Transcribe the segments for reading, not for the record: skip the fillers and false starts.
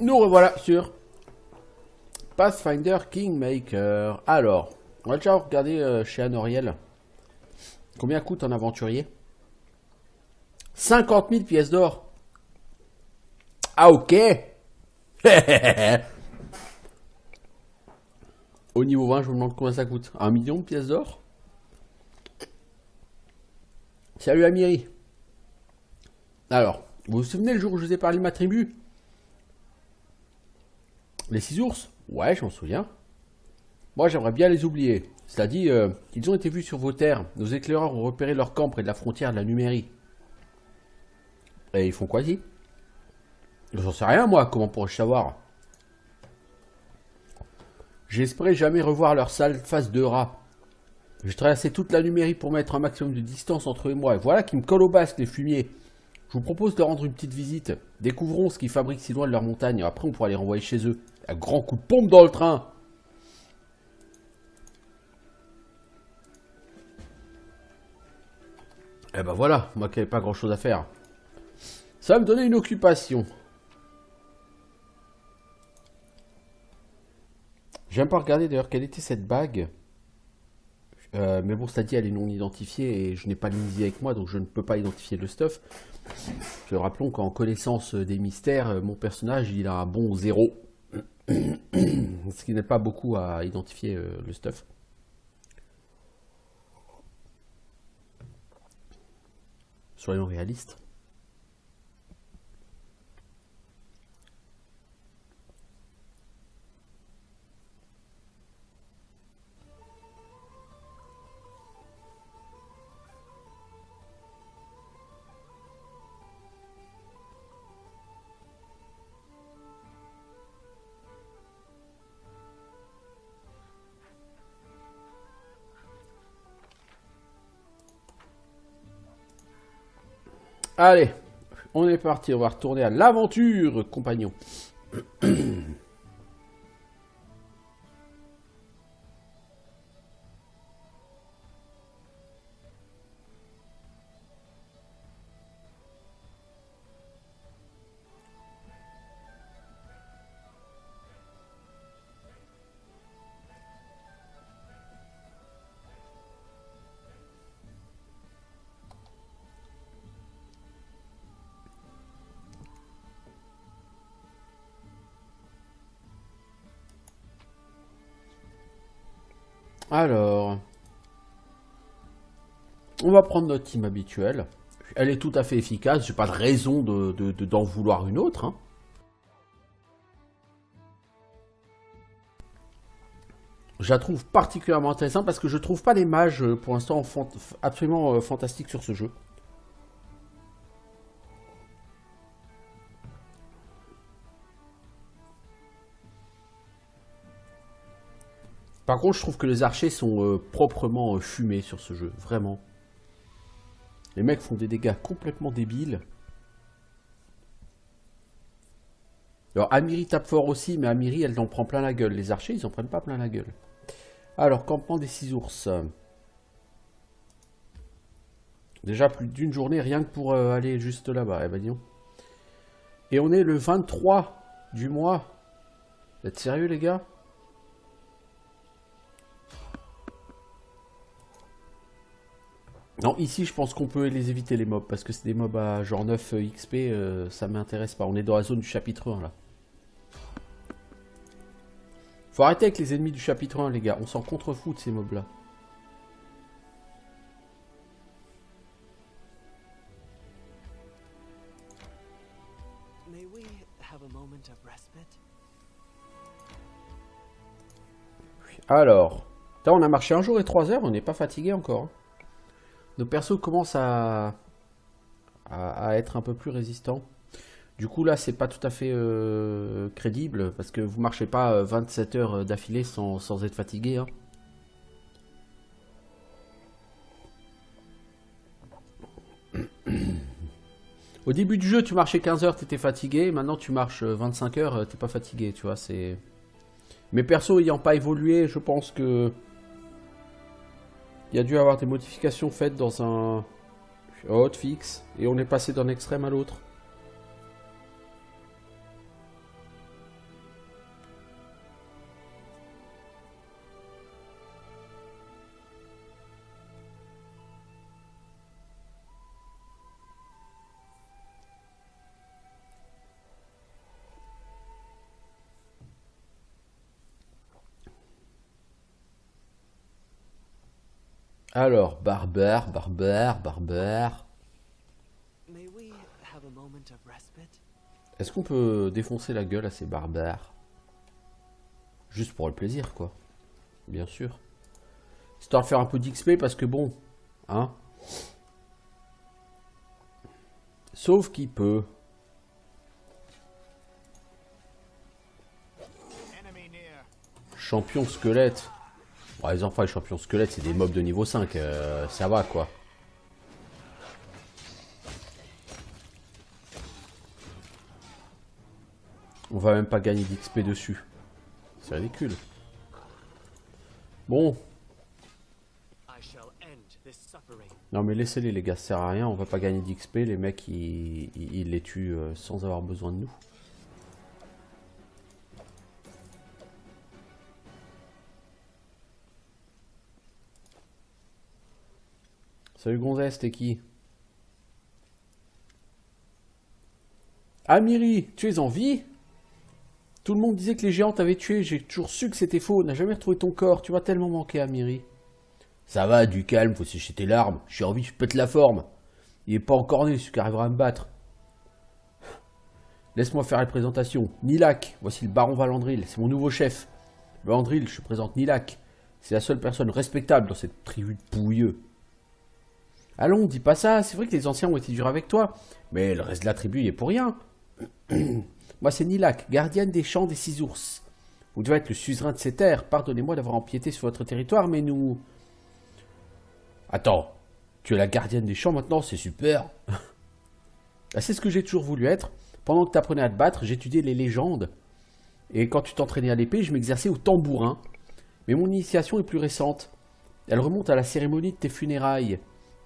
Nous revoilà sur Pathfinder Kingmaker. Alors, on va déjà regarder chez Anoriel. Combien coûte un aventurier? 50 000 pièces d'or. Ah ok. Au niveau 20, je me demande combien ça coûte. 1 million de pièces d'or. Salut Amiri. Alors, vous vous souvenez le jour où je vous ai parlé de ma tribu? Les 6 ours? Ouais, je m'en souviens. Moi, j'aimerais bien les oublier. C'est-à-dire qu'ils ont été vus sur vos terres. Nos éclaireurs ont repéré leur camp près de la frontière de la Numérie. Et ils font quoi ici? J'en sais rien, moi. Comment pourrais-je savoir? J'espérais jamais revoir leur sale face de rat. J'ai traversé toute la Numérie pour mettre un maximum de distance entre eux et moi. Et voilà qui me colle au basque, les fumiers. Je vous propose de rendre une petite visite. Découvrons ce qu'ils fabriquent si loin de leur montagne. Après, on pourra les renvoyer chez eux. Un grand coup de pompe dans le train. Eh ben voilà, moi qui n'avais pas grand chose à faire. Ça va me donner une occupation. J'aime pas regarder d'ailleurs quelle était cette bague. Mais bon, cela dit, elle est non identifiée et je n'ai pas l'initié avec moi, donc je ne peux pas identifier le stuff. Rappelons qu'en connaissance des mystères, mon personnage, il a un bon 0. Ce qui n'est pas beaucoup à identifier le stuff. Soyons réalistes. Allez, on est parti, on va retourner à l'aventure, compagnon. Alors, on va prendre notre team habituelle. Elle est tout à fait efficace, j'ai pas de raison d'en vouloir une autre. Hein. Je la trouve particulièrement intéressante parce que je trouve pas les mages pour l'instant absolument fantastiques sur ce jeu. Par contre, je trouve que les archers sont proprement fumés sur ce jeu, vraiment. Les mecs font des dégâts complètement débiles. Alors, Amiri tape fort aussi, mais Amiri, elle en prend plein la gueule. Les archers, ils en prennent pas plein la gueule. Alors, campement des 6 ours. Déjà plus d'une journée, rien que pour aller juste là-bas. Eh ben, disons. Et on est le 23 du mois. Vous êtes sérieux, les gars? Non, ici, je pense qu'on peut les éviter, les mobs, parce que c'est des mobs à genre 9 XP, ça m'intéresse pas. On est dans la zone du chapitre 1, là. Faut arrêter avec les ennemis du chapitre 1, les gars. On s'en contrefout de ces mobs-là. Alors, là, on a marché un jour et 3 heures, on n'est pas fatigué encore. Hein. Nos persos commencent à être un peu plus résistants. Du coup, là, c'est pas tout à fait crédible, parce que vous marchez pas 27 heures d'affilée sans être fatigué. Hein. Au début du jeu, tu marchais 15 heures, t'étais fatigué. Maintenant, tu marches 25 heures, t'es pas fatigué, tu vois. C'est mes persos ayant pas évolué, je pense que il y a dû avoir des modifications faites dans un hotfix et on est passé d'un extrême à l'autre. Alors, barbare, barbare, barbare. Est-ce qu'on peut défoncer la gueule à ces barbares? Juste pour le plaisir, quoi. Bien sûr. Histoire de faire un peu d'XP, parce que bon, hein. Sauf qu'il peut. Champion squelette. Bon, les enfants, les champions squelettes, c'est des mobs de niveau 5. Ça va, quoi. On va même pas gagner d'XP dessus. C'est ridicule. Bon. Non mais laissez-les les gars, ça sert à rien, on va pas gagner d'XP, les mecs ils les tuent sans avoir besoin de nous. Salut Gonzès, t'es qui? Amiri, tu es en vie? Tout le monde disait que les géants t'avaient tué, j'ai toujours su que c'était faux, on n'a jamais retrouvé ton corps, tu m'as tellement manqué Amiri. Ça va, du calme, faut sécher tes larmes. J'ai envie, je pète la forme. Il est pas encore né, celui qui arrivera à me battre. Laisse-moi faire la présentation. Nilak, voici le baron Valandril, c'est mon nouveau chef. Valandril, je te présente Nilak. C'est la seule personne respectable dans cette tribu de pouilleux. Allons, dis pas ça, c'est vrai que les anciens ont été durs avec toi. Mais le reste de la tribu y est pour rien. Moi, c'est Nilak, gardienne des champs des 6 ours. Vous devez être le suzerain de ces terres. Pardonnez-moi d'avoir empiété sur votre territoire, mais nous... Attends, tu es la gardienne des champs maintenant, c'est super. C'est ce que j'ai toujours voulu être. Pendant que tu apprenais à te battre, j'étudiais les légendes. Et quand tu t'entraînais à l'épée, je m'exerçais au tambourin. Mais mon initiation est plus récente. Elle remonte à la cérémonie de tes funérailles.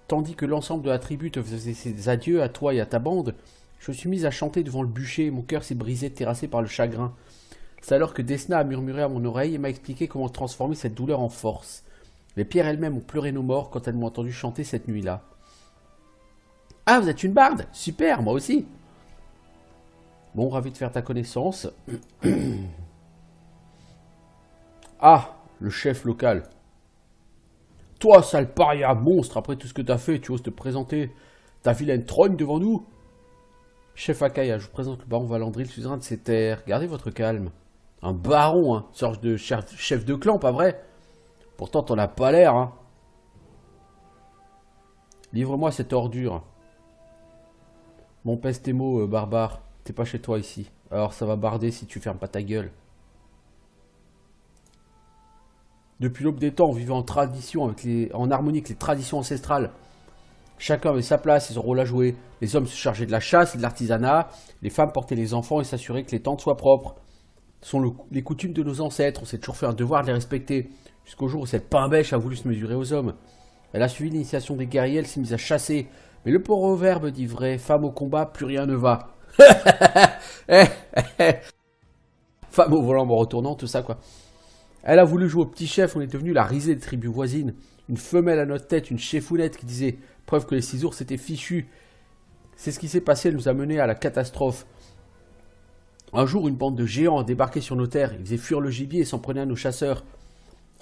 Tandis que l'ensemble de la tribu te faisait ses adieux à toi et à ta bande, je me suis mise à chanter devant le bûcher et mon cœur s'est brisé, terrassé par le chagrin. C'est alors que Desna a murmuré à mon oreille et m'a expliqué comment transformer cette douleur en force. Les pierres elles-mêmes ont pleuré nos morts quand elles m'ont entendu chanter cette nuit-là. Ah, vous êtes une barde? Super, moi aussi. Bon, ravi de faire ta connaissance. Ah, le chef local. Toi, sale paria monstre, après tout ce que t'as fait, tu oses te présenter ta vilaine trogne devant nous? Chef Akaya, je vous présente le baron Valandril, suzerain de ces terres. Gardez votre calme. Un baron, hein, sorte de chef de clan, pas vrai? Pourtant, t'en as pas l'air, hein. Livre-moi cette ordure. Mon peste tes mots, barbare. T'es pas chez toi ici. Alors ça va barder si tu fermes pas ta gueule. Depuis l'aube des temps, on vivait en tradition, en harmonie avec les traditions ancestrales. Chacun avait sa place et son rôle à jouer. Les hommes se chargeaient de la chasse et de l'artisanat. Les femmes portaient les enfants et s'assuraient que les tentes soient propres. Ce sont les coutumes de nos ancêtres. On s'est toujours fait un devoir de les respecter. Jusqu'au jour où cette pain-bêche a voulu se mesurer aux hommes. Elle a suivi l'initiation des guerriers, elle s'est mise à chasser. Mais le proverbe dit vrai, femme au combat, plus rien ne va. Femme au volant en retournant, tout ça quoi. Elle a voulu jouer au petit chef, on est devenu la risée des tribus voisines. Une femelle à notre tête, une chefounette qui disait, preuve que les 6 ours étaient fichus. C'est ce qui s'est passé, elle nous a menés à la catastrophe. Un jour, une bande de géants a débarqué sur nos terres, ils faisaient fuir le gibier et s'en prenaient à nos chasseurs.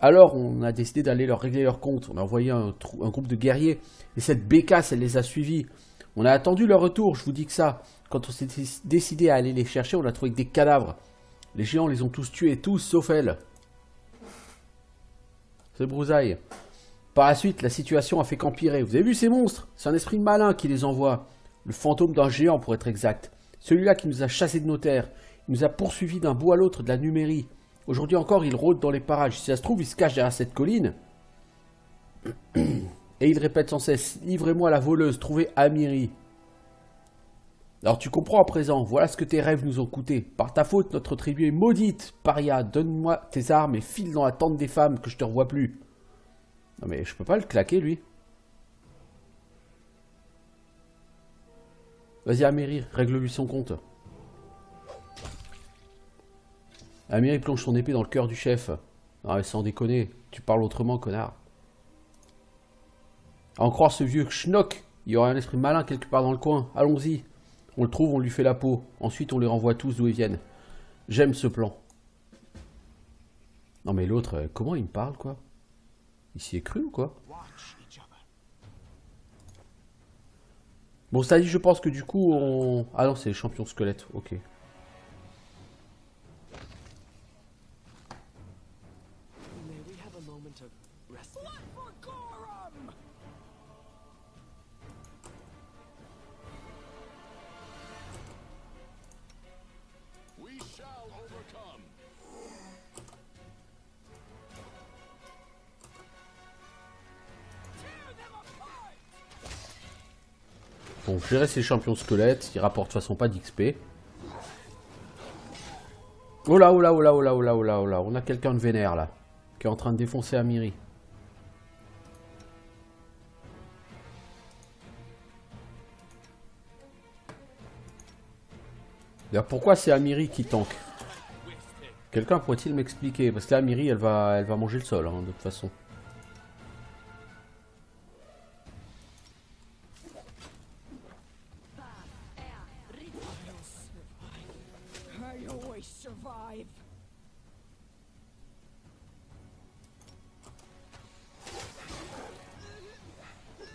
Alors, on a décidé d'aller leur régler leur compte. On a envoyé un groupe de guerriers. Et cette bécasse, elle les a suivis. On a attendu leur retour, je vous dis que ça. Quand on s'est décidé à aller les chercher, on a trouvé que des cadavres. Les géants les ont tous tués, tous, sauf elle. C'est brousaille. Par la suite, la situation a fait qu'empirer. Vous avez vu ces monstres? C'est un esprit malin qui les envoie. Le fantôme d'un géant, pour être exact. Celui-là qui nous a chassés de nos terres. Il nous a poursuivis d'un bout à l'autre de la Numérie. Aujourd'hui encore, il rôde dans les parages. Si ça se trouve, il se cache derrière cette colline. Et il répète sans cesse, livrez-moi la voleuse, trouvez Amiri. Alors tu comprends à présent, voilà ce que tes rêves nous ont coûté. Par ta faute, notre tribu est maudite. Paria, donne-moi tes armes et file dans la tente des femmes que je te revois plus. Non mais je peux pas le claquer lui. Vas-y Amiri, règle-lui son compte. Amiri plonge son épée dans le cœur du chef. Non mais sans déconner, tu parles autrement connard. À en croire ce vieux schnock, il y aurait un esprit malin quelque part dans le coin. Allons-y. On le trouve, on lui fait la peau. Ensuite, on les renvoie tous d'où ils viennent. J'aime ce plan. Non mais l'autre, comment il me parle, quoi? Il s'y est cru ou quoi? Bon, ça dit, je pense que du coup, on... Ah non, c'est les champions squelettes, ok. Bon, gérer ces champions squelettes, ils rapportent de toute façon pas d'XP. Oh là, oh là, oh là, oh là, oh là, oh là, oh là, on a quelqu'un de vénère là, qui est en train de défoncer Amiri. D'ailleurs, pourquoi c'est Amiri qui tank? Quelqu'un pourrait-il m'expliquer? Parce que là, Amiri, elle va manger le sol, hein, de toute façon.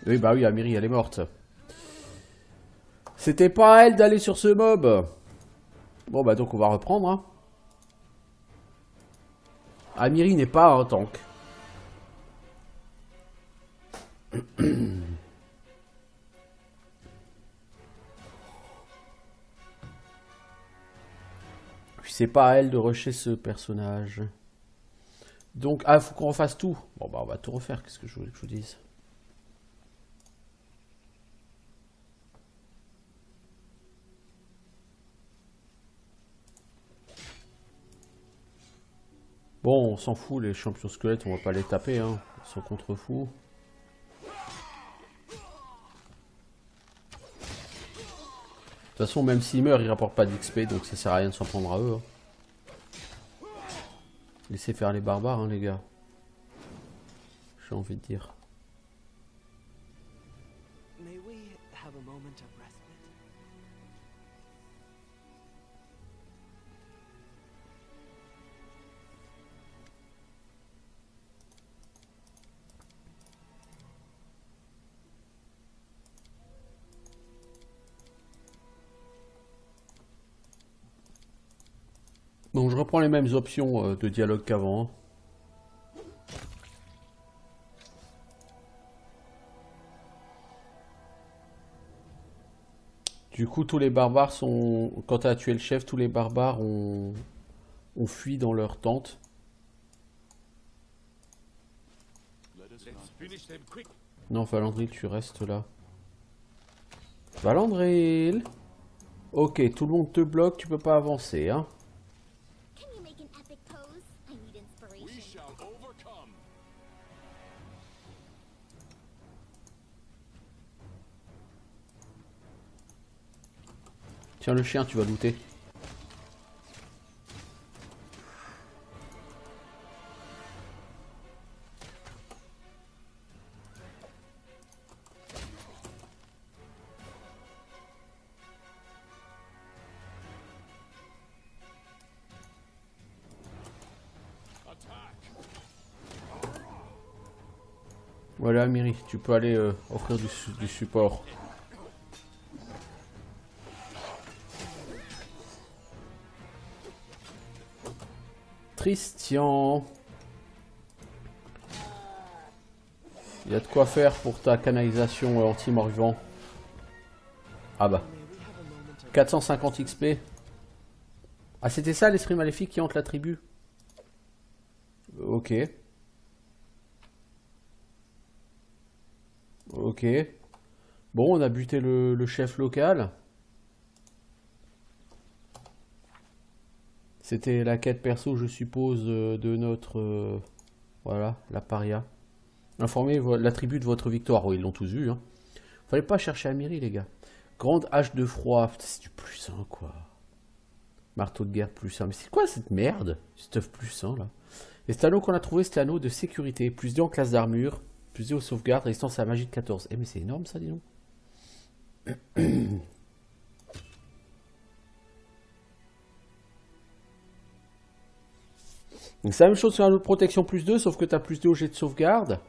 Oui, bah oui, Amiri, elle est morte. C'était pas à elle d'aller sur ce mob. Bon, bah donc on va reprendre. Hein. Amiri n'est pas un tank. C'est pas à elle de rusher ce personnage. Donc, ah, faut qu'on refasse tout. Bon, bah on va tout refaire, qu'est-ce que je voulais que je vous dise. Bon, on s'en fout, les champions squelettes, on va pas les taper, hein. Ils sont contre fous. De toute façon, même s'ils meurent, ils rapportent pas d'XP, donc ça sert à rien de s'en prendre à eux. Hein. Laissez faire les barbares, hein, les gars. J'ai envie de dire. Bon, je reprends les mêmes options de dialogue qu'avant. Hein. Du coup, tous les barbares sont... Quand tu as tué le chef, tous les barbares ont fui dans leur tente. Non, Valandril, tu restes là. Valandril! Ok, tout le monde te bloque, tu peux pas avancer, hein. Tiens, le chien, tu vas looter. Voilà, Miri, tu peux aller offrir du support. Christian. Il y a de quoi faire pour ta canalisation anti-mort-vivant. Ah bah. 450 XP. Ah, c'était ça l'esprit maléfique qui hante la tribu? Ok. Ok. Bon, on a buté le chef local. C'était la quête perso, je suppose, de notre... voilà, la paria. Informez la tribu de votre victoire. Oh, ils l'ont tous vu, hein. Fallait pas chercher Amiri, les gars. Grande hache de froid. C'est du plus 1, quoi. Marteau de guerre plus 1. Mais c'est quoi cette merde? Stuff plus 1, là. Et cet anneau qu'on a trouvé, c'était anneau de sécurité. Plus 2 en classe d'armure. Plus 2 aux sauvegardes. Résistance à la magie de 14. Eh, mais c'est énorme, ça, dis donc. Donc c'est la même chose sur un autre protection plus 2, sauf que tu as plus 2 au jet de sauvegarde.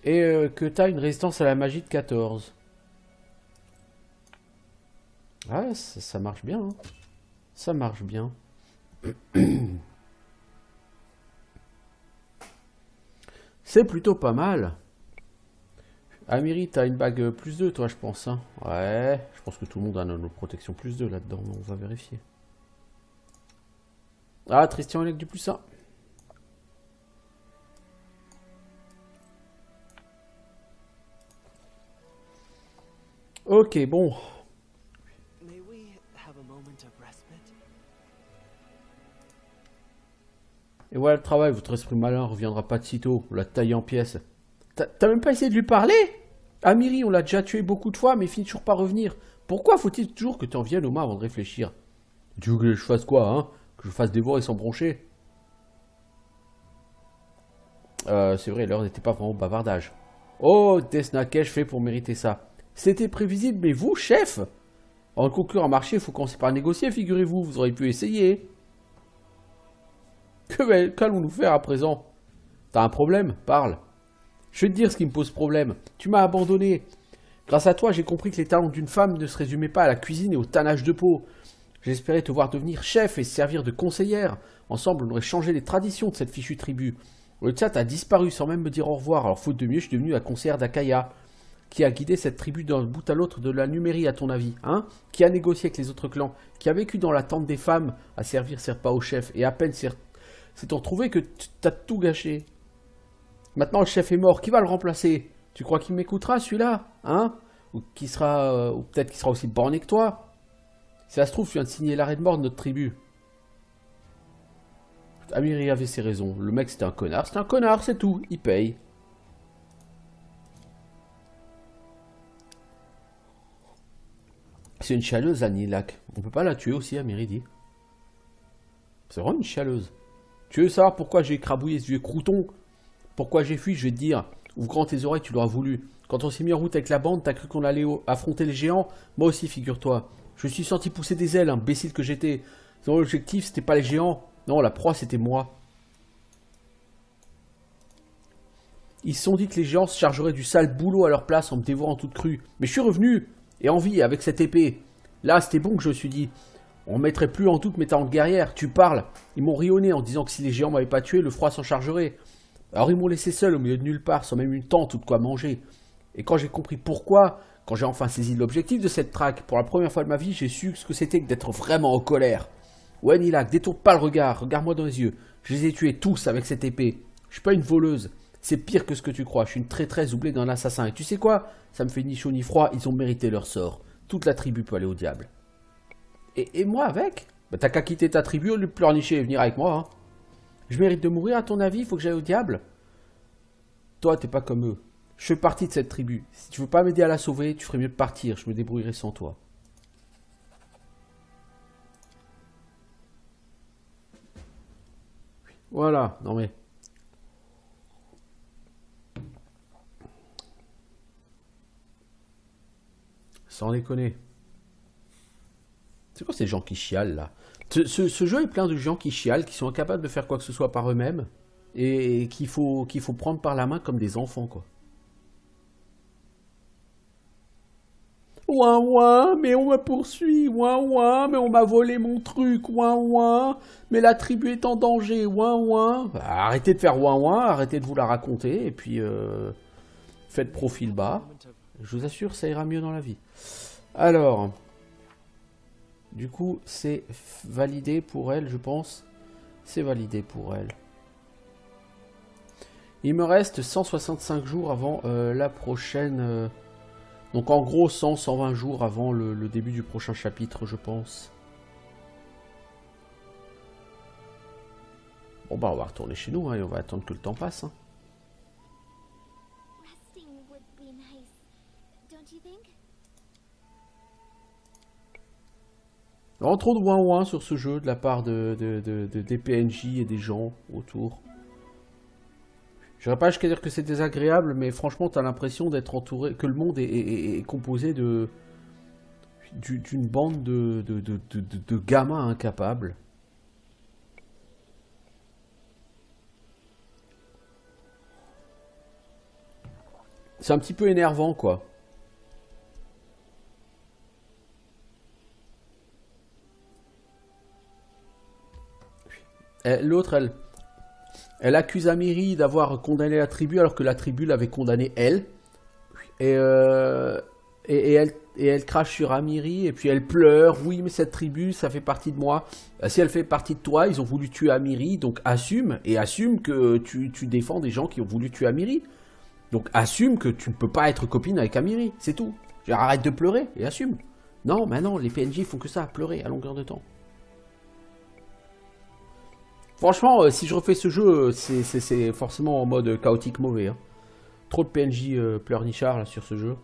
Et que tu as une résistance à la magie de 14. Ah, ça marche bien. Hein. Ça marche bien. C'est plutôt pas mal. Amiri, t'as une bague plus 2, toi, je pense. Hein. Ouais, je pense que tout le monde a une protection plus 2 là-dedans. On va vérifier. Ah, Tristan avec du plus 1. Ok, bon. Et voilà le travail, votre esprit malin reviendra pas de sitôt. On l'a taillé en pièces. T'as même pas essayé de lui parler? Amiri, on l'a déjà tué beaucoup de fois, mais il finit toujours par revenir. Pourquoi faut-il toujours que tu en viennes aux mains avant de réfléchir? Tu veux que je fasse quoi, hein? Que je fasse dévorer sans broncher? C'est vrai, l'heure n'était pas vraiment au bavardage. Oh, Desna, qu'ai-je fait pour mériter ça? C'était prévisible, mais vous, chef? En conclure un marché, il faut commencer par négocier, figurez-vous. Vous auriez pu essayer. Qu'allons-nous faire à présent? T'as un problème? Parle. Je vais te dire ce qui me pose problème. Tu m'as abandonné. Grâce à toi, j'ai compris que les talents d'une femme ne se résumaient pas à la cuisine et au tannage de peau. J'espérais te voir devenir chef et servir de conseillère. Ensemble, on aurait changé les traditions de cette fichue tribu. Au lieu de ça, t'as disparu sans même me dire au revoir. Alors, faute de mieux, je suis devenu la conseillère d'Akaya. Qui a guidé cette tribu d'un bout à l'autre de la Numérie, à ton avis, hein? Qui a négocié avec les autres clans? Qui a vécu dans la tente des femmes à servir ses repas au chef? Et à peine s'est-on trouvé que t'as tout gâché. Maintenant, le chef est mort. Qui va le remplacer? Tu crois qu'il m'écoutera, celui-là? Hein? Ou ou peut-être qu'il sera aussi borné que toi? Si ça se trouve, tu viens de signer l'arrêt de mort de notre tribu. Amiri avait ses raisons. Le mec, c'était un connard. C'est un connard, c'est tout. Il paye. C'est une chialeuse, Anilak. On peut pas la tuer aussi, Amiri dit. C'est vraiment une chialeuse. Tu veux savoir pourquoi j'ai écrabouillé ce vieux crouton? Pourquoi j'ai fui? Je vais te dire. Ouvre grand tes oreilles, tu l'auras voulu. Quand on s'est mis en route avec la bande, t'as cru qu'on allait affronter les géants? Moi aussi, figure-toi. Je me suis senti pousser des ailes, imbécile que j'étais. L'objectif, c'était pas les géants. Non, la proie, c'était moi. Ils se sont dit que les géants se chargeraient du sale boulot à leur place en me dévorant toute crue. Mais je suis revenu, et en vie, avec cette épée. Là, c'était bon que je me suis dit. On ne mettrait plus en doute mes talents de guerrière. Tu parles. Ils m'ont ri au nez en disant que si les géants m'avaient pas tué, le froid s'en chargerait. Alors ils m'ont laissé seul au milieu de nulle part, sans même une tente ou de quoi manger. Et quand j'ai compris pourquoi, quand j'ai enfin saisi l'objectif de cette traque, pour la première fois de ma vie, j'ai su ce que c'était que d'être vraiment en colère. Ouais, Nilak, détourne pas le regard, regarde-moi dans les yeux. Je les ai tués tous avec cette épée. Je suis pas une voleuse. C'est pire que ce que tu crois. Je suis une traîtresse doublée d'un assassin. Et tu sais quoi? Ça me fait ni chaud ni froid, ils ont mérité leur sort. Toute la tribu peut aller au diable. Et moi avec? Bah t'as qu'à quitter ta tribu au lieu de pleurnicher et venir avec moi, hein. Je mérite de mourir à ton avis? Faut que j'aille au diable? Toi, t'es pas comme eux. Je fais partie de cette tribu. Si tu veux pas m'aider à la sauver, tu ferais mieux de partir. Je me débrouillerai sans toi. Voilà, non mais... Sans déconner. C'est quoi ces gens qui chialent là? Ce jeu est plein de gens qui chialent, qui sont incapables de faire quoi que ce soit par eux-mêmes, et qu'il faut prendre par la main comme des enfants, quoi. Ouin ouin, mais on me poursuit, ouin ouin, mais on m'a volé mon truc, ouin ouin, mais la tribu est en danger, ouin ouin. Bah, arrêtez de faire ouin ouin, arrêtez de vous la raconter, et puis faites profil bas. Je vous assure, ça ira mieux dans la vie. Alors, du coup, c'est validé pour elle, je pense. C'est validé pour elle. Il me reste 165 jours avant la prochaine... donc en gros 120 jours avant le début du prochain chapitre, je pense. Bon bah on va retourner chez nous, hein, et on va attendre que le temps passe. Hein. Alors, trop de ouin-ouin sur ce jeu de la part des PNJ et des gens autour. Je dirais pas jusqu'à dire que c'est désagréable, mais franchement, t'as l'impression d'être entouré, que le monde est composé d'une bande de gamins incapables. C'est un petit peu énervant, quoi. L'autre, elle accuse Amiri d'avoir condamné la tribu alors que la tribu l'avait condamné elle. Et, elle crache sur Amiri et puis elle pleure. Oui, mais cette tribu, ça fait partie de moi. Si elle fait partie de toi, ils ont voulu tuer Amiri, donc assume et assume que tu défends des gens qui ont voulu tuer Amiri. Donc assume que tu ne peux pas être copine avec Amiri, c'est tout. Arrête de pleurer et assume. Non, mais non, les PNJ font que ça, pleurer à longueur de temps. Franchement, si je refais ce jeu, c'est forcément en mode chaotique mauvais. Hein. Trop de PNJ pleurnichards là sur ce jeu.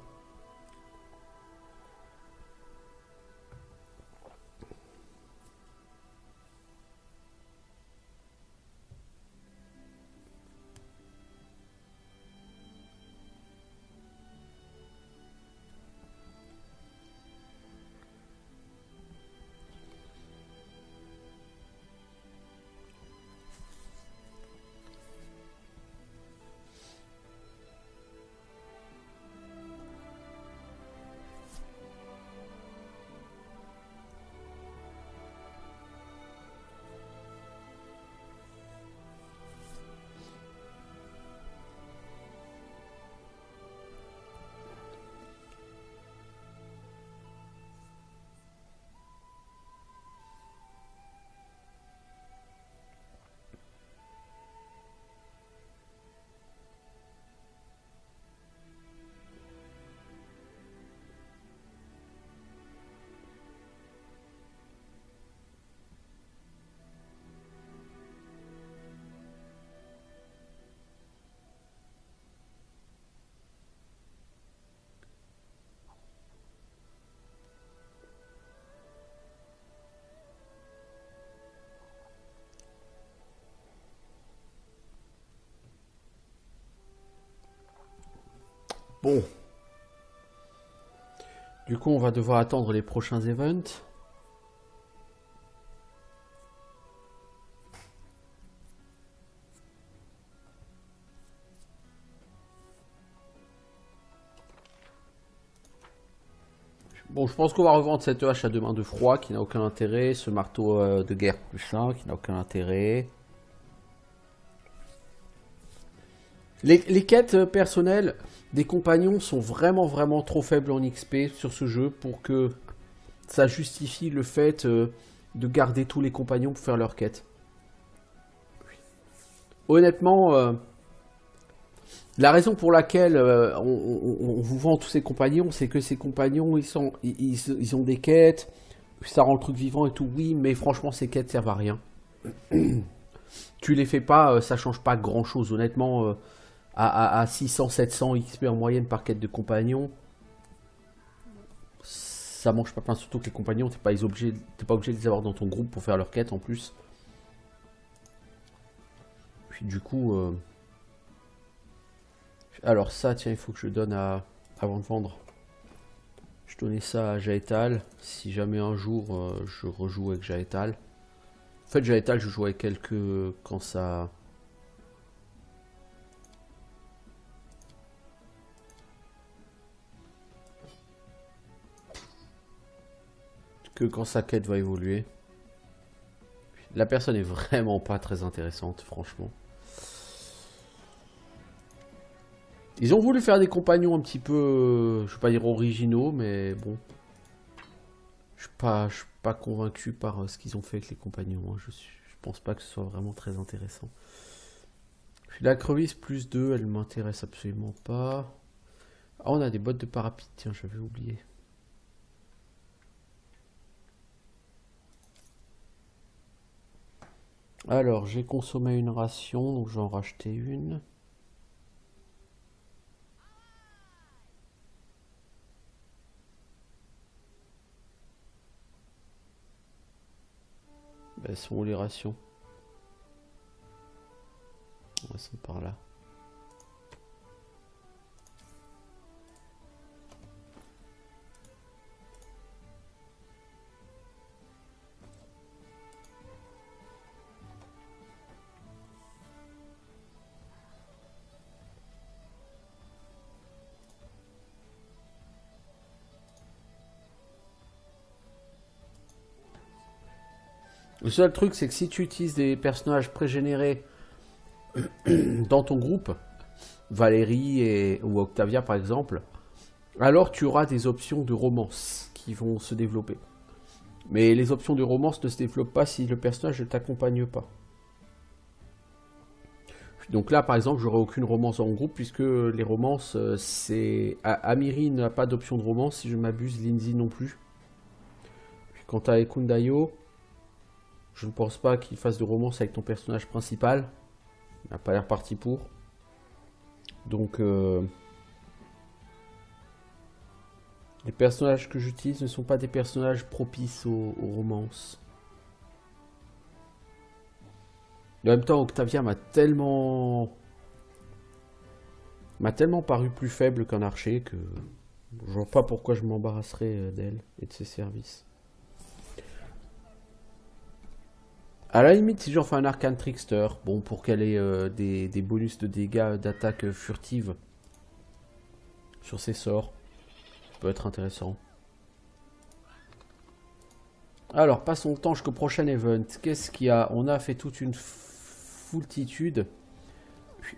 Bon. Du coup, on va devoir attendre les prochains events. Bon, je pense qu'on va revendre cette hache à deux mains de froid qui n'a aucun intérêt. Ce marteau de guerre plus 1 qui n'a aucun intérêt. Les quêtes personnelles des compagnons sont vraiment vraiment trop faibles en XP sur ce jeu pour que ça justifie le fait de garder tous les compagnons pour faire leur quête. Honnêtement, la raison pour laquelle on vous vend tous ces compagnons, c'est que ces compagnons, ils ont des quêtes, ça rend le truc vivant et tout. Oui, mais franchement, ces quêtes servent à rien. Tu les fais pas, ça change pas grand chose. Honnêtement, à 600-700 XP en moyenne par quête de compagnons, ça mange pas plein. Surtout que les compagnons, t'es pas obligé de les avoir dans ton groupe pour faire leur quête en plus. Puis du coup. Alors ça, tiens, il faut que je donne avant de vendre. Je donnais ça à Jaetal. Si jamais un jour je rejoue avec Jaetal. En fait, Jaetal, je joue avec elle que quand ça. Que quand sa quête va évoluer. La personne est vraiment pas très intéressante, franchement. Ils ont voulu faire des compagnons un petit peu, je vais pas dire originaux, mais bon. Je suis pas convaincu par ce qu'ils ont fait avec les compagnons. Hein. Je pense pas que ce soit vraiment très intéressant. Puis la crevisse plus 2, elle m'intéresse absolument pas. Ah, on a des bottes de parapluie, tiens, j'avais oublié. Alors, j'ai consommé une ration, donc je vais en racheter une. Elles sont où les rations? Elles sont par là. Le seul truc, c'est que si tu utilises des personnages pré-générés dans ton groupe, Valérie ou Octavia par exemple, alors tu auras des options de romance qui vont se développer. Mais les options de romance ne se développent pas si le personnage ne t'accompagne pas. Donc là, par exemple, j'aurai aucune romance en groupe puisque les romances, c'est... Amiri n'a pas d'option de romance, si je m'abuse, Lindsay non plus. Puis quant à Ekundayo, je ne pense pas qu'il fasse de romance avec ton personnage principal. Il n'a pas l'air parti pour. Donc, les personnages que j'utilise ne sont pas des personnages propices aux romances. En même temps, Octavia m'a tellement paru plus faible qu'un archer que je vois pas pourquoi je m'embarrasserais d'elle et de ses services. À la limite, si j'en fais un arcane trickster, bon, pour qu'elle ait des bonus de dégâts d'attaque furtive sur ses sorts, ça peut être intéressant. Alors, passons le temps jusqu'au prochain event. Qu'est-ce qu'il y a? On a fait toute une foultitude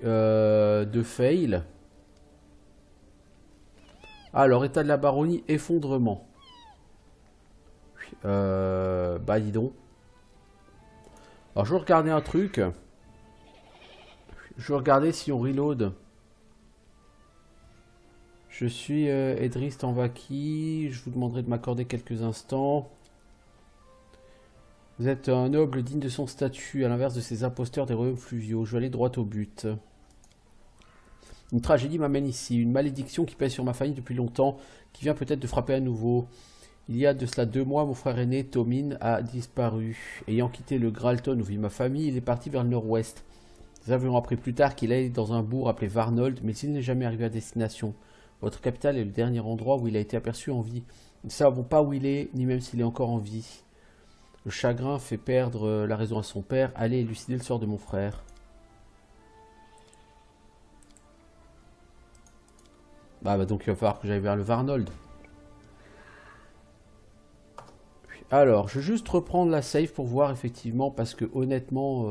de fails. Alors, état de la baronnie, effondrement. Bah dis donc. Alors je vais regarder un truc. Je vais regarder si on reload. Je suis Edris Tanvaki. Je vous demanderai de m'accorder quelques instants. Vous êtes un noble digne de son statut, à l'inverse de ces imposteurs des royaumes fluviaux. Je vais aller droit au but. Une tragédie m'amène ici, une malédiction qui pèse sur ma famille depuis longtemps, qui vient peut-être de frapper à nouveau. Il y a de cela 2 mois, mon frère aîné, Tomin, a disparu. Ayant quitté le Gralton où vit ma famille, il est parti vers le nord-ouest. Nous avions appris plus tard qu'il allait dans un bourg appelé Varnold, mais il n'est jamais arrivé à destination. Votre capitale est le dernier endroit où il a été aperçu en vie. Nous ne savons pas où il est, ni même s'il est encore en vie. Le chagrin fait perdre la raison à son père. Allez élucider le sort de mon frère. Bah donc il va falloir que j'aille vers le Varnold. Alors, je vais juste reprendre la save pour voir effectivement, parce que honnêtement,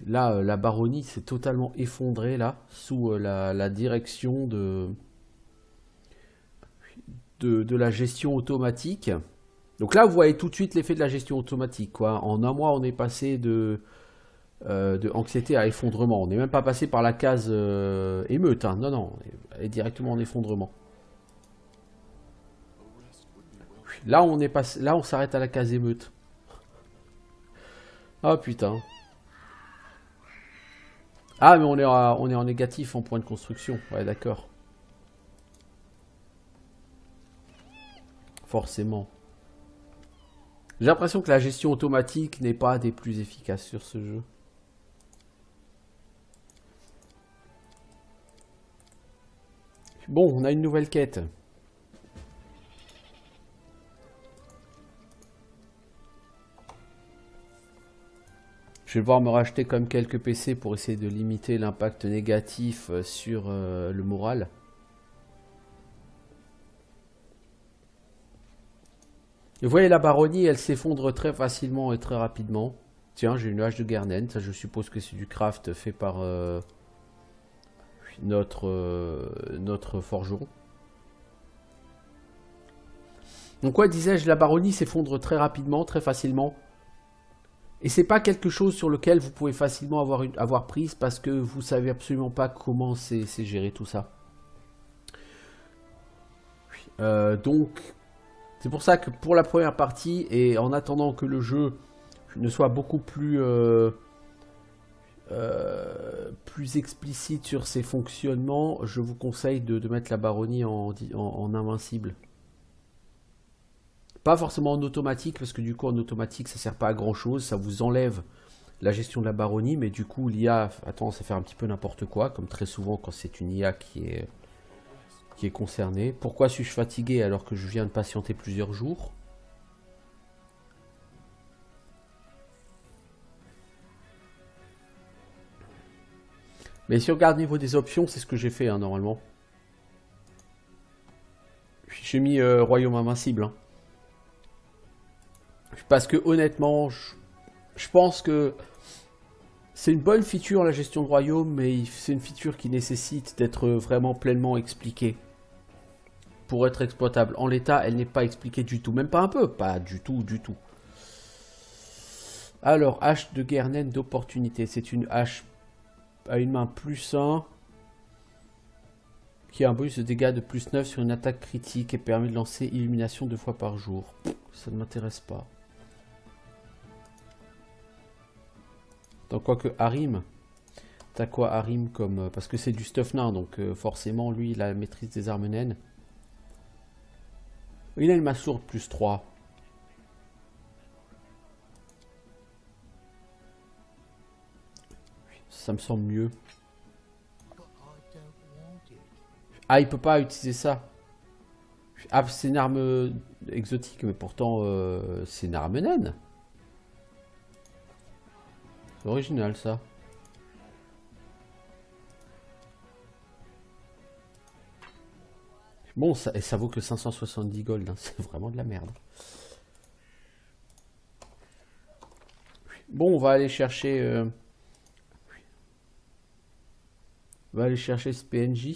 là, la baronnie s'est totalement effondrée là, sous la direction de la gestion automatique. Donc là, vous voyez tout de suite l'effet de la gestion automatique, quoi. En un mois, on est passé de anxiété à effondrement. On n'est même pas passé par la case émeute, hein. Non, non, elle est directement en effondrement. Là, on s'arrête à la case émeute. Ah putain. Ah, mais on est en négatif en point de construction. Ouais, d'accord. Forcément. J'ai l'impression que la gestion automatique n'est pas des plus efficaces sur ce jeu. Bon, on a une nouvelle quête. Je vais devoir me racheter comme quelques PC pour essayer de limiter l'impact négatif sur le moral. Et vous voyez, la baronnie, elle s'effondre très facilement et très rapidement. Tiens, j'ai une hache de Gernen. Ça, je suppose que c'est du craft fait par notre forgeron. Donc, quoi disais-je, la baronnie s'effondre très rapidement, très facilement. Et c'est pas quelque chose sur lequel vous pouvez facilement avoir prise parce que vous savez absolument pas comment c'est géré tout ça. Donc, c'est pour ça que pour la première partie, et en attendant que le jeu ne soit beaucoup plus explicite sur ses fonctionnements, je vous conseille de mettre la baronnie en invincible. Pas forcément en automatique, parce que du coup en automatique ça sert pas à grand chose, ça vous enlève la gestion de la baronnie, mais du coup l'IA a tendance à faire un petit peu n'importe quoi, comme très souvent quand c'est une IA qui est concernée. Pourquoi suis-je fatigué alors que je viens de patienter plusieurs jours? Mais si on regarde au niveau des options, c'est ce que j'ai fait hein, normalement. J'ai mis Royaume Invincible. Hein. Parce que honnêtement, je pense que c'est une bonne feature la gestion de royaume, mais c'est une feature qui nécessite d'être vraiment pleinement expliquée pour être exploitable. En l'état, elle n'est pas expliquée du tout, même pas un peu, pas du tout, du tout. Alors, hache de guerre naine d'opportunité, c'est une hache à une main plus 1 qui a un bonus de dégâts de plus 9 sur une attaque critique et permet de lancer illumination 2 fois par jour. Ça ne m'intéresse pas. Donc quoi que Harim, t'as quoi Harim comme... parce que c'est du stuff nain, donc forcément lui il a la maîtrise des armes naines. Il a une masse lourde plus 3. Ça me semble mieux. Ah, il peut pas utiliser ça. Ah, c'est une arme exotique, mais pourtant c'est une arme naine. C'est original ça. Bon, ça, et ça vaut que 570 gold, hein. C'est vraiment de la merde. Bon, on va aller chercher... on va aller chercher ce PNJ.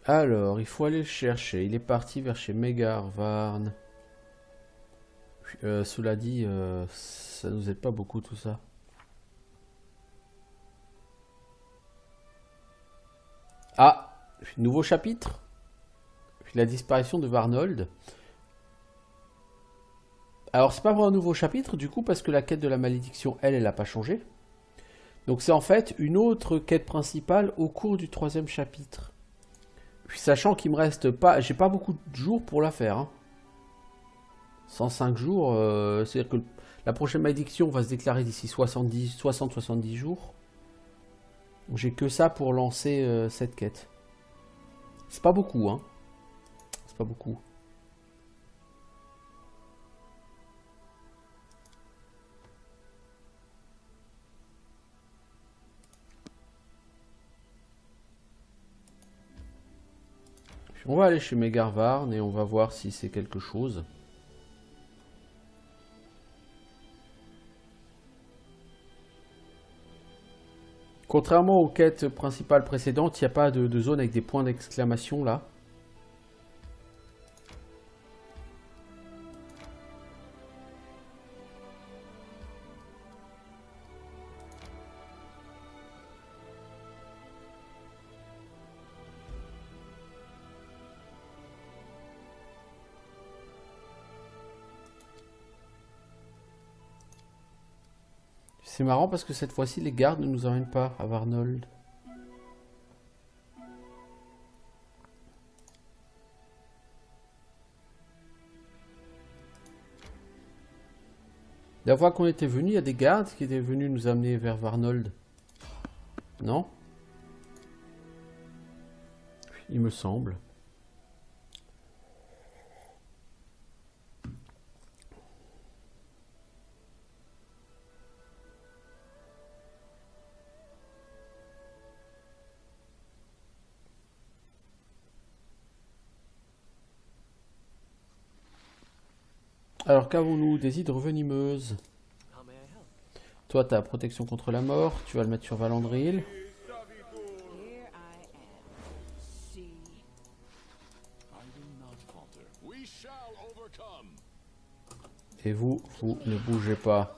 Alors, il faut aller le chercher. Il est parti vers chez Megarvarn. Cela dit, ça nous aide pas beaucoup tout ça. Ah, nouveau chapitre. La disparition de Varnold. Alors, c'est pas vraiment un nouveau chapitre du coup parce que la quête de la malédiction, elle n'a pas changé. Donc c'est en fait une autre quête principale au cours du 3e chapitre. Puis sachant qu'il me reste pas, j'ai pas beaucoup de jours pour la faire. Hein. 105 jours, c'est-à-dire que la prochaine malédiction va se déclarer d'ici 60-70 jours. J'ai que ça pour lancer cette quête. C'est pas beaucoup, hein. C'est pas beaucoup. On va aller chez Megarvarn et on va voir si c'est quelque chose. Contrairement aux quêtes principales précédentes, il n'y a pas de zone avec des points d'exclamation là. C'est marrant parce que cette fois-ci, les gardes ne nous emmènent pas à Varnold. La fois qu'on était venu, il y a des gardes qui étaient venus nous amener vers Varnold. Non? Il me semble. Alors qu'avons-nous? Des hydres venimeuses. Toi, tu as protection contre la mort. Tu vas le mettre sur Valandril. Et vous, vous ne bougez pas.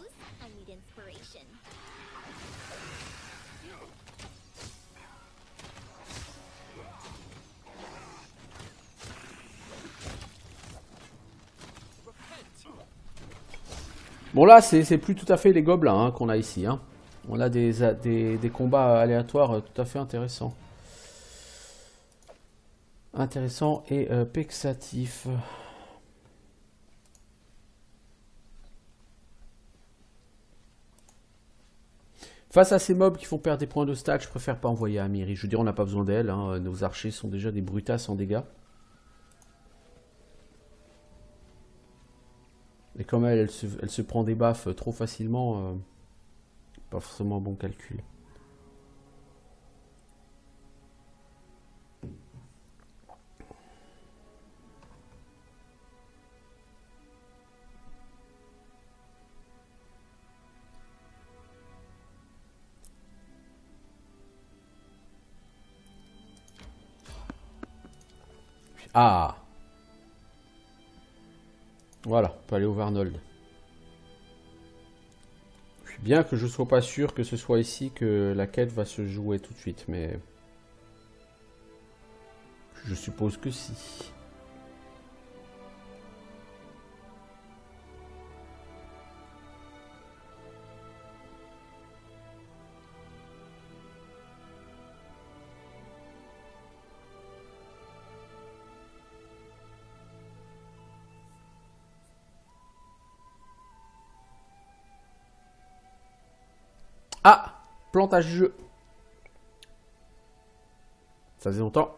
Bon là, c'est plus tout à fait les gobelins hein, qu'on a ici. Hein. On a des combats aléatoires tout à fait intéressants. Intéressants et pexatifs. Face à ces mobs qui font perdre des points de stat, je préfère pas envoyer Amiri. Je veux dire, on n'a pas besoin d'elle. Hein. Nos archers sont déjà des brutasses en dégâts. Et comme elle se prend des baffes trop facilement, pas forcément un bon calcul. Ah! Voilà, on peut aller au Varnold. Bien que je sois pas sûr que ce soit ici que la quête va se jouer tout de suite, mais je suppose que si. Ah! Plantage du jeu. Ça faisait longtemps.